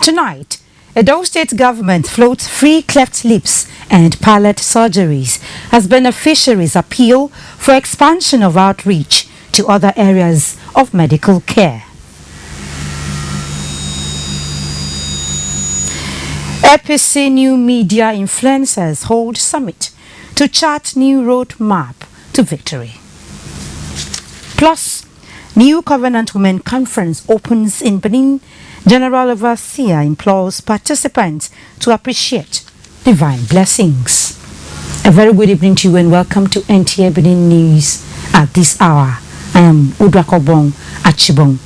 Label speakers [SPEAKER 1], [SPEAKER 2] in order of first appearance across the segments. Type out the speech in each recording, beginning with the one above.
[SPEAKER 1] Tonight, Edo State government floats free cleft lips and palate surgeries as beneficiaries appeal for expansion of outreach to other areas of medical care. APC new media influencers hold summit to chart new roadmap to victory. Plus, new Covenant Women Conference opens in Benin. General Overseer implores participants to appreciate divine blessings. A very good evening to you and welcome to NTA Benin News at this hour. I am Udrakobong Achibong.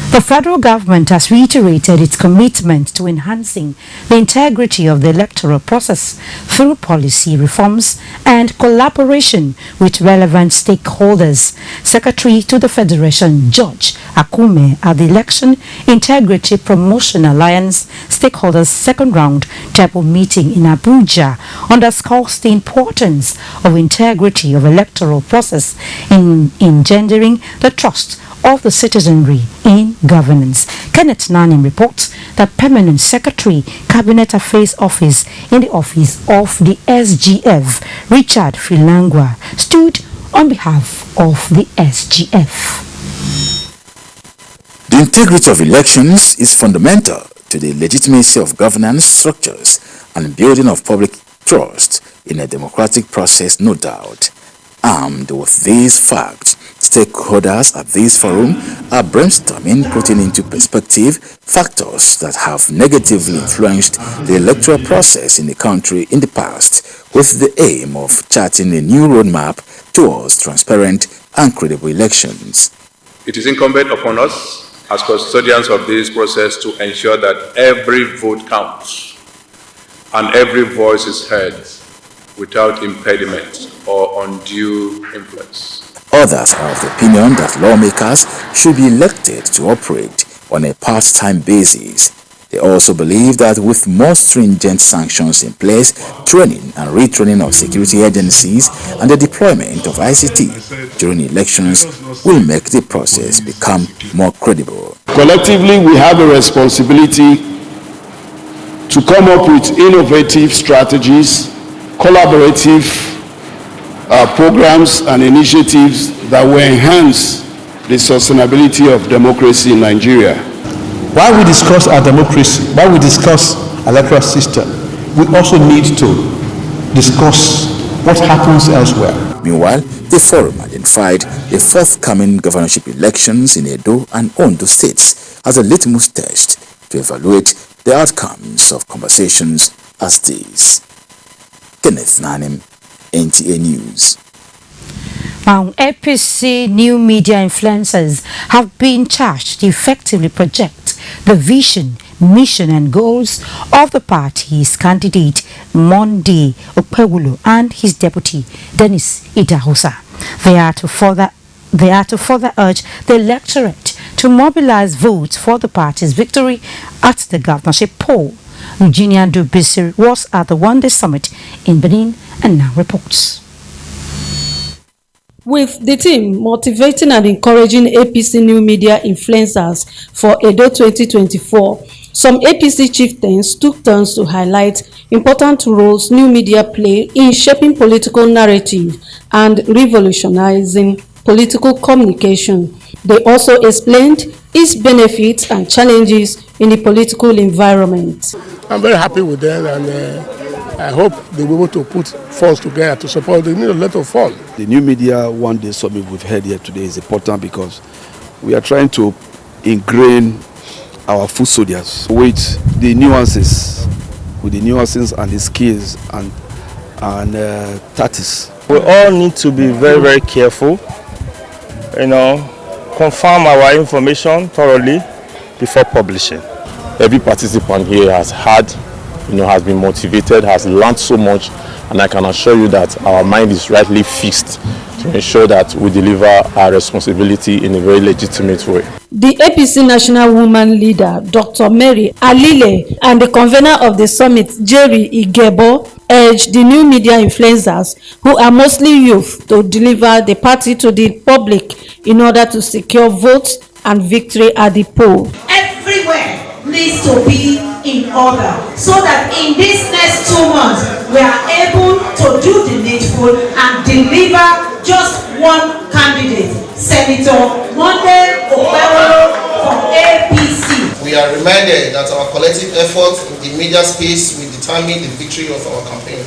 [SPEAKER 1] The federal government has reiterated its commitment to enhancing the integrity of the electoral process through policy reforms and collaboration with relevant stakeholders. Secretary to the Federation, George Akume, at the Election Integrity Promotion Alliance Stakeholders Second Round Table Meeting in Abuja, underscores the importance of integrity of electoral process in engendering the trust of the citizenry in governance. Kenneth Nanim reports that Permanent Secretary, Cabinet Affairs Office in the office of the SGF, Richard Filangwa, stood on behalf of the SGF.
[SPEAKER 2] The integrity of elections is fundamental to the legitimacy of governance structures and building of public trust in a democratic process, no doubt. Armed with these facts, stakeholders at this forum are brainstorming, putting into perspective factors that have negatively influenced the electoral process in the country in the past, with the aim of charting a new roadmap towards transparent and credible elections.
[SPEAKER 3] It is incumbent upon us as custodians of this process to ensure that every vote counts and every voice is heard without impediment or undue influence.
[SPEAKER 2] Others are of the opinion that lawmakers should be elected to operate on a part-time basis. They also believe that with more stringent sanctions in place, training and retraining of security agencies and the deployment of ICT during elections will make the process become more credible.
[SPEAKER 4] Collectively, we have a responsibility to come up with innovative strategies, collaborative programs and initiatives that will enhance the sustainability of democracy in Nigeria.
[SPEAKER 5] While we discuss our democracy, while we discuss electoral system, we also need to discuss what happens elsewhere.
[SPEAKER 2] Meanwhile, the forum identified the forthcoming governorship elections in Edo and Ondo states as a litmus test to evaluate the outcomes of conversations as these. Kenneth Nanim, NTA News.
[SPEAKER 1] APC new media influencers have been charged to effectively project the vision, mission and goals of the party's candidate Monday Okpewulu and his deputy Dennis Idahosa. They are to further urge the electorate to mobilize votes for the party's victory at the governorship poll. Eugenia Dubisir was at the one-day summit in Benin and now reports.
[SPEAKER 6] With the team motivating and encouraging APC new media influencers for Edo 2024, some APC chieftains took turns to highlight important roles new media play in shaping political narrative and revolutionizing political communication. They also explained its benefits and challenges in the political environment.
[SPEAKER 7] I'm very happy with them, and I hope they will be able to put funds together to support. They need a lot of funds.
[SPEAKER 4] The new media one-day summit we've had here today is important because we are trying to ingrain our food soldiers with the nuances and the skills and tactics.
[SPEAKER 8] We all need to be very, very careful, confirm our information thoroughly before publishing.
[SPEAKER 9] Every participant here has has been motivated, has learned so much, and I can assure you that our mind is rightly fixed to ensure that we deliver our responsibility in a very legitimate way.
[SPEAKER 6] The APC National Woman Leader, Dr. Mary Alile, and the convener of the summit, Jerry Igebo, urged the new media influencers, who are mostly youth, to deliver the party to the public in order to secure votes and victory at the poll.
[SPEAKER 10] Everywhere needs to to be in order, so that in these next 2 months we are able to do the needful and deliver just one candidate, Senator Monday Okpebholo from APC.
[SPEAKER 11] We are reminded that our collective effort in the media space will determine the victory of our campaign.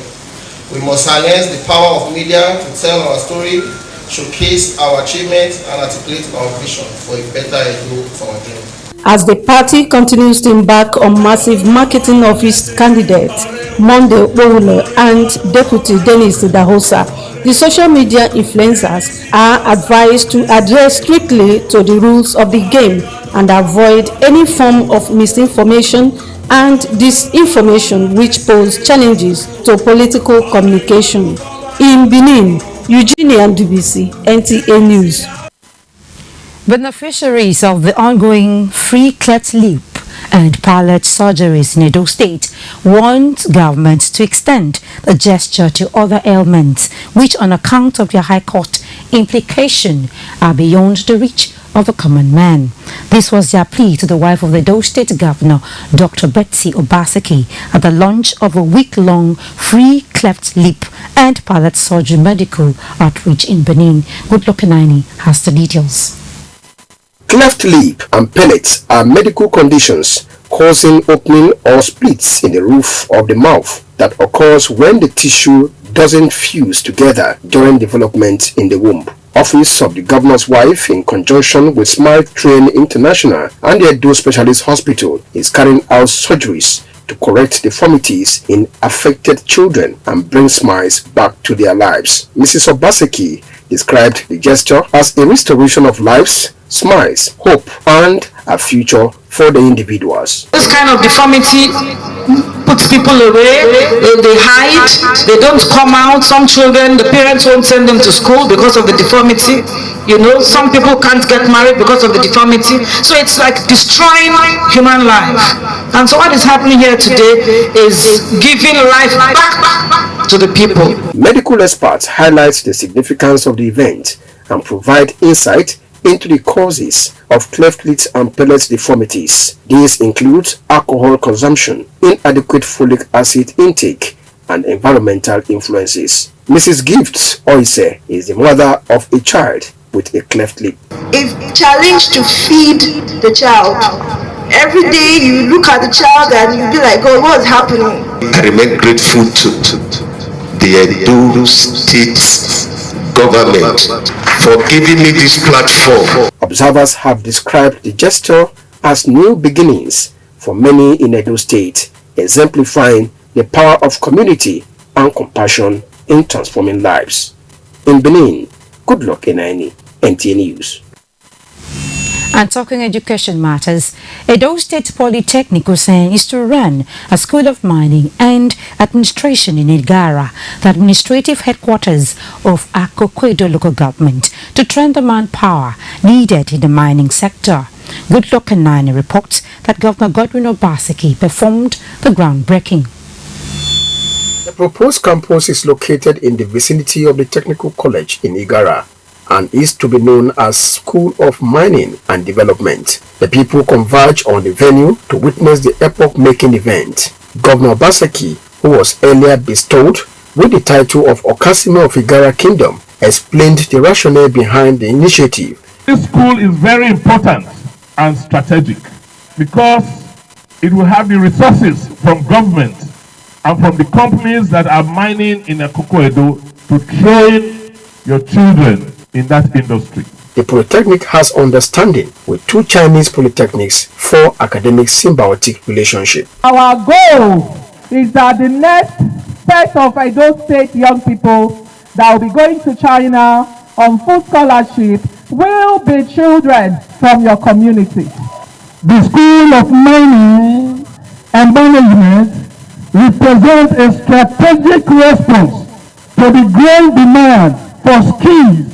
[SPEAKER 11] We must harness the power of media to tell our story, showcase our achievements, and articulate our vision for a better Edo for our dream.
[SPEAKER 6] As the party continues to embark on massive marketing of its candidates, Monday Okpebholo and Deputy Dennis Idahosa, the social media influencers are advised to adhere strictly to the rules of the game and avoid any form of misinformation and disinformation which pose challenges to political communication. In Benin, Eugenia Ndubisi, NTA News.
[SPEAKER 1] Beneficiaries of the ongoing free cleft lip and palate surgeries in Edo State want government to extend the gesture to other ailments which, on account of their high cost implication, are beyond the reach of the common man. This was their plea to the wife of the Edo State Governor, Dr. Betsy Obaseki, at the launch of a week-long free cleft lip and palate surgery medical outreach in Benin. Goodluck Enaini has the details.
[SPEAKER 12] Cleft lip and palate are medical conditions causing opening or splits in the roof of the mouth that occurs when the tissue doesn't fuse together during development in the womb. Office of the Governor's Wife, in conjunction with Smile Train International and the Edo Specialist Hospital, is carrying out surgeries to correct deformities in affected children and bring smiles back to their lives. Mrs. Obaseki described the gesture as a restoration of lives, smiles, hope, and a future for the individuals.
[SPEAKER 13] This kind of deformity puts people away, they hide, they don't come out. Some children, the parents won't send them to school because of the deformity. You know, some people can't get married because of the deformity. So it's like destroying human life. And so what is happening here today is giving life back to the people.
[SPEAKER 12] Medical experts highlight the significance of the event and provide insight into the causes of cleft lip and palate deformities. These include alcohol consumption, inadequate folic acid intake, and environmental influences. Mrs. Gifts Oise is the mother of a child with a cleft lip.
[SPEAKER 14] It's challenge to feed the child. Every day you look at the child and you be like, God, what's happening?
[SPEAKER 15] I remain grateful to the Edo State government for giving me this platform.
[SPEAKER 12] Observers have described the gesture as new beginnings for many in Edo State, exemplifying the power of community and compassion in transforming lives. In Benin, Goodluck Enaini, NTA News.
[SPEAKER 1] And talking education matters, Edo State Polytechnic is to run a School of Mining and Administration in Igara, the administrative headquarters of Akoko-Edo local government, to train the manpower needed in the mining sector. Goodluck Enaini reports that Governor Godwin Obaseki performed the groundbreaking.
[SPEAKER 12] The proposed campus is located in the vicinity of the Technical College in Igara and is to be known as School of Mining and Development. The people converge on the venue to witness the epoch-making event. Governor Obaseki, who was earlier bestowed with the title of Okasime of Igara Kingdom, explained the rationale behind the initiative.
[SPEAKER 16] This school is very important and strategic because it will have the resources from government and from the companies that are mining in Akoko-Edo to train your children in that industry.
[SPEAKER 12] The Polytechnic has understanding with two Chinese polytechnics for academic symbiotic relationship.
[SPEAKER 17] Our goal is that the next set of Edo State young people that will be going to China on full scholarship will be children from your community.
[SPEAKER 18] The School of Mining and Management represents a strategic response to the growing demand for skills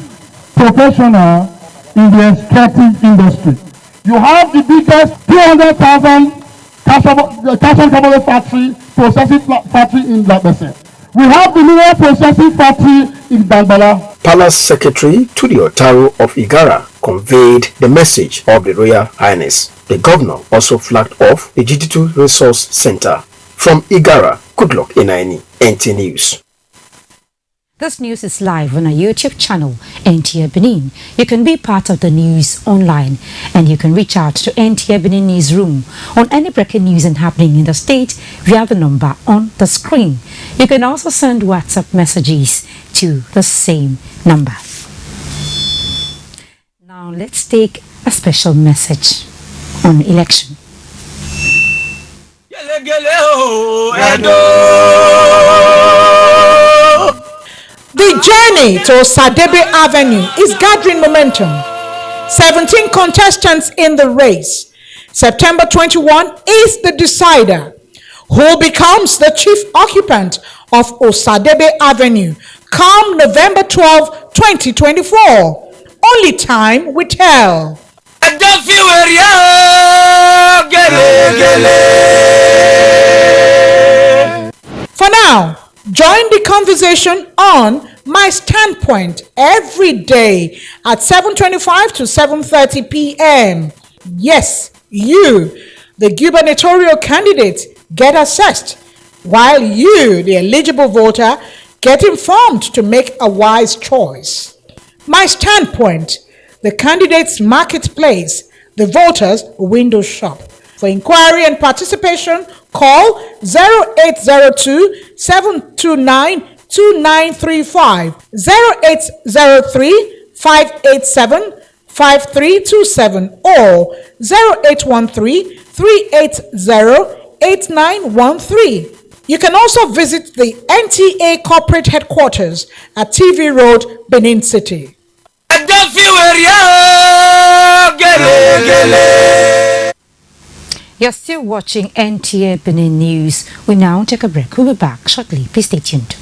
[SPEAKER 18] professional in the extractive industry. You have the biggest 200,000 calcium carbonate factory, processing factory in Labese. We have the mineral processing factory in Dangbala.
[SPEAKER 12] Palace Secretary to the Otaro of Igara conveyed the message of the Royal Highness. The governor also flagged off the Digital Resource Center. From Igara, Goodluck Inaini, NT News.
[SPEAKER 1] This news is live on our YouTube channel, NTA Benin. You can be part of the news online and you can reach out to NTA Benin Newsroom on any breaking news and happening in the state via the number on the screen. You can also send WhatsApp messages to the same number. Now let's take a special message on election.
[SPEAKER 19] The journey to Osadebe Avenue is gathering momentum. 17 contestants in the race. September 21 is the decider. Who becomes the chief occupant of Osadebe Avenue come November 12, 2024? Only time will tell. For now, join the conversation on My Standpoint every day at 7:25 to 7:30 p.m. Yes, you, the gubernatorial candidate, get assessed, while you, the eligible voter, get informed to make a wise choice. My Standpoint, the candidate's marketplace, the voter's window shop. For inquiry and participation, call 0802-729-2935, 0803-587-5327, or 0813-380-8913. You can also visit the NTA corporate headquarters at TV Road, Benin City.
[SPEAKER 1] You're still watching NTA Benin News. We now take a break. We'll be back shortly. Please stay tuned.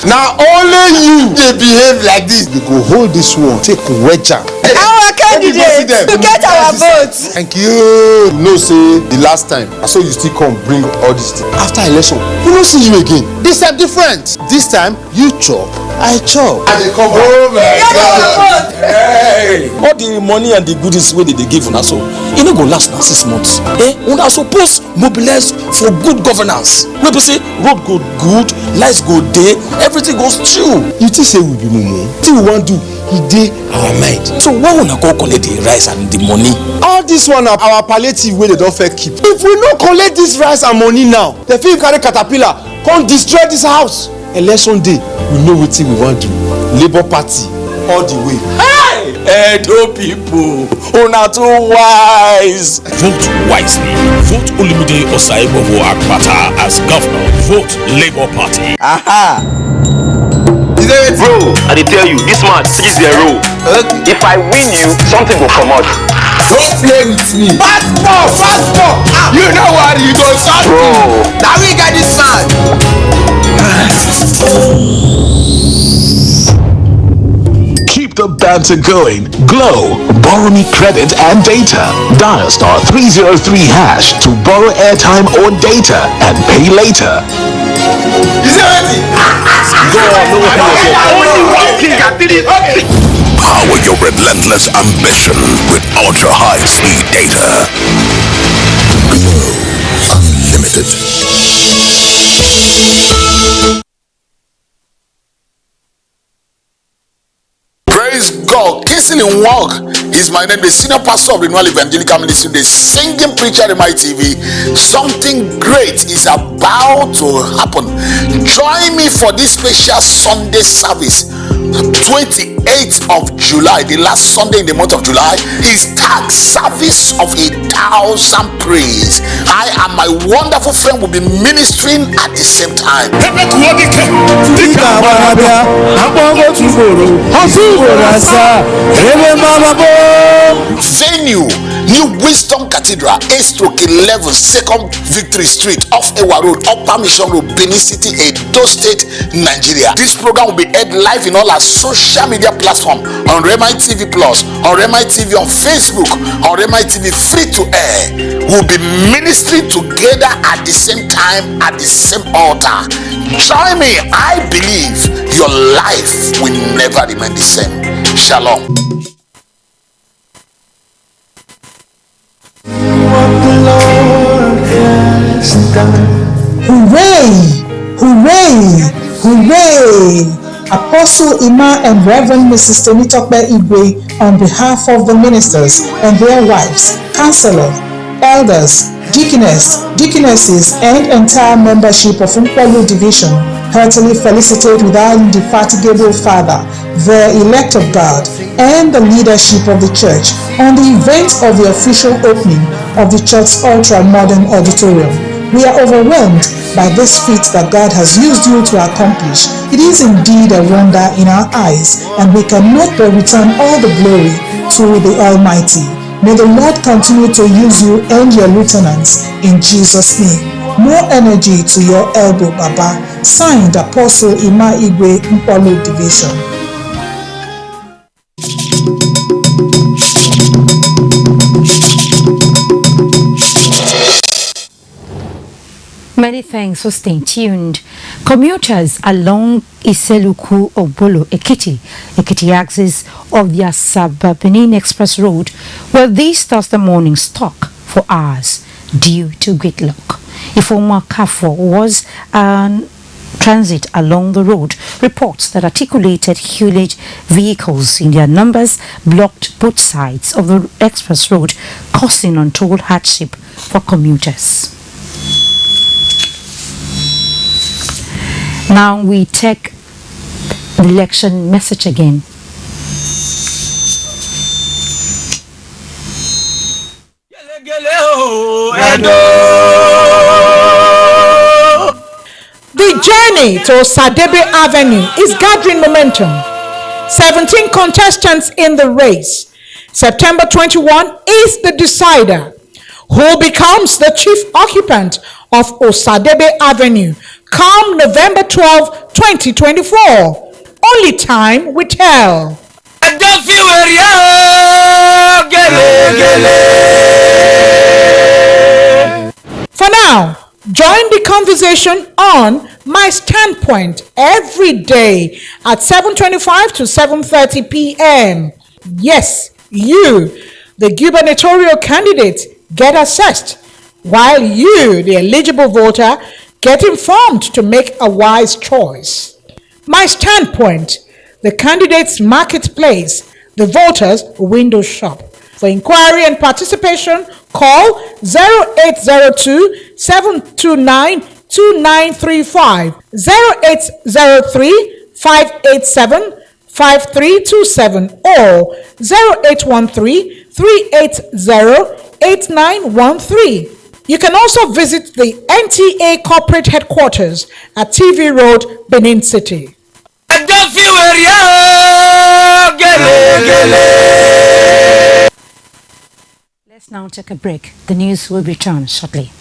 [SPEAKER 20] Now only you they behave like this. They go hold this one, take wedger.
[SPEAKER 21] Our candidates to get our votes.
[SPEAKER 20] Thank you. No say the last time. I saw you still come bring all this thing. After election, we don't see you again. This time different. This time you chop, I chop. And they come. Oh my God.
[SPEAKER 22] Hey. All the money and the goodies wey they give una so, e no go last na 6 months. Una suppose mobilize for good governance. Wey be say road go good, lights go dey, everything goes true.
[SPEAKER 20] You think say we be mumu? Thing we wan do, e dey our mind.
[SPEAKER 22] So why una go collect the rice and the money?
[SPEAKER 20] All this one na our palliative wey they don first keep. If we no collect this rice and money now, the fit carry caterpillar come destroy this house. Election day, we know wetin we wan do. Labour Party all the way.
[SPEAKER 22] Hey! Edo people, una too wise.
[SPEAKER 23] Vote wisely. Vote Olumide Osaibowo Akpata as governor. Vote Labour Party.
[SPEAKER 20] Aha!
[SPEAKER 24] Bro, I dey tell you, this man is the role. Okay. If I win you, something will come out.
[SPEAKER 20] Don't play with me. Passport! Ah. You know what? You go shot.
[SPEAKER 24] Bro,
[SPEAKER 20] now we got this man.
[SPEAKER 23] Keep the banter going. Glow. Borrow me credit and data. Dial *303# to borrow airtime or data and pay later.
[SPEAKER 20] Is it ready?
[SPEAKER 23] Go on, only one thing I did it. Okay. Power your relentless ambition with ultra high speed data. Glow Unlimited.
[SPEAKER 25] Praise God. Kissing in walk is my name, the senior pastor of Renewal Evangelical Ministry, the singing preacher in my TV. Something great is about to happen. Join me for this special Sunday service. 28th of July, the last Sunday in the month of July, is tag service of 1,000 praise. I and my wonderful friend will be ministering at the same time. Venue: New Wisdom Cathedral, 8/11 2nd Victory Street off Ewa Road, Upper Mission Road, Benin City, Edo State, Nigeria. This program will be aired live in all our social media platforms, on Remai TV Plus, on Remai TV on Facebook, on Remai TV free to air. We'll be ministering together at the same time, at the same altar. Join me. I believe your life will never remain the same. Shalom.
[SPEAKER 19] Hooray! Hooray! Hooray! Apostle Ima and Reverend Mrs. Temitope Igwe, on behalf of the ministers and their wives, counselors, elders, deaconesses, and entire membership of Nkwalu Division, heartily felicitate with our indefatigable Father, the elect of God, and the leadership of the church on the event of the official opening of the church's ultra-modern auditorium. We are overwhelmed by this feat that God has used you to accomplish. It is indeed a wonder in our eyes, and we cannot but return all the glory to the Almighty. May the Lord continue to use you and your lieutenants in Jesus' name. More energy to your elbow, Baba. Signed, Apostle Ima Igwe, Nkwalu Division.
[SPEAKER 1] Many thanks for staying tuned. Commuters along Iseluku Obolo Ekiti axis of the Asaba Benin Express Road were this Thursday morning stuck for hours due to gridlock. Ifoma Kafo was transit along the road reports that articulated haulage vehicles in their numbers blocked both sides of the express road, causing untold hardship for commuters. Now we take the election message again.
[SPEAKER 19] The journey to Osadebe Avenue is gathering momentum. 17 contestants in the race. September 21 is the decider. Who becomes the chief occupant of Osadebe Avenue come November 12, 2024? Only time will tell. For now, join the conversation on My Standpoint every day at 7:25 to 7:30 p.m. Yes, you, the gubernatorial candidate, get assessed, while you, the eligible voter, get informed to make a wise choice. My Standpoint, the candidate's marketplace, the voter's window shop. For inquiry and participation, call 0802 729 2935, 0803 587 5327, or 0813 380 8913. You can also visit the NTA corporate headquarters at TV Road, Benin City.
[SPEAKER 1] Let's now take a break. The news will return shortly.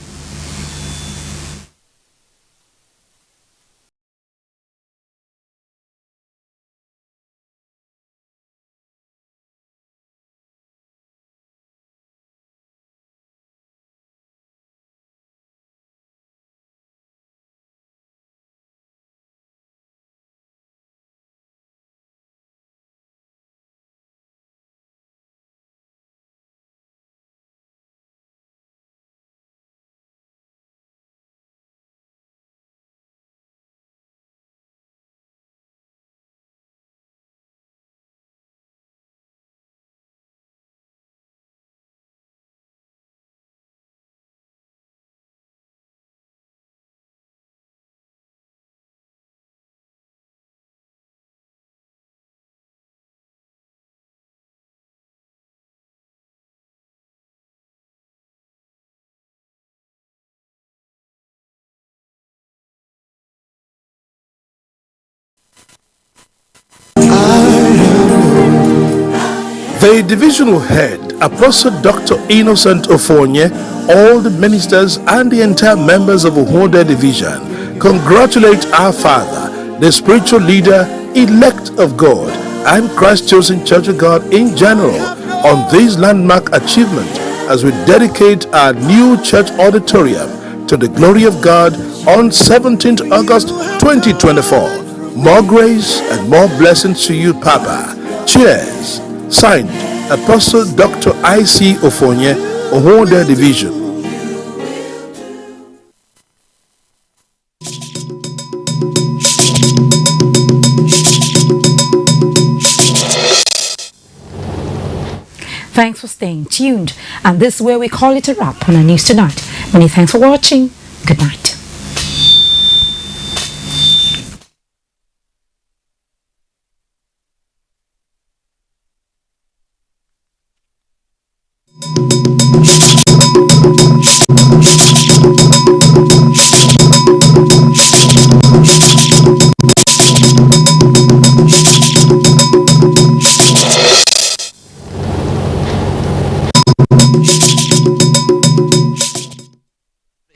[SPEAKER 2] The divisional head, Apostle Dr. Innocent Ofonye, all the ministers and the entire members of Ohode Division congratulate our Father, the spiritual leader, elect of God, and Christ Chosen Church of God in general on this landmark achievement as we dedicate our new church auditorium to the glory of God on 17th August 2024. More grace and more blessings to you, Papa. Cheers. Signed, Apostle Dr. I.C. Ofonye, Ohode Division.
[SPEAKER 1] Thanks for staying tuned. And this is where we call it a wrap on our news tonight. Many thanks for watching. Good night.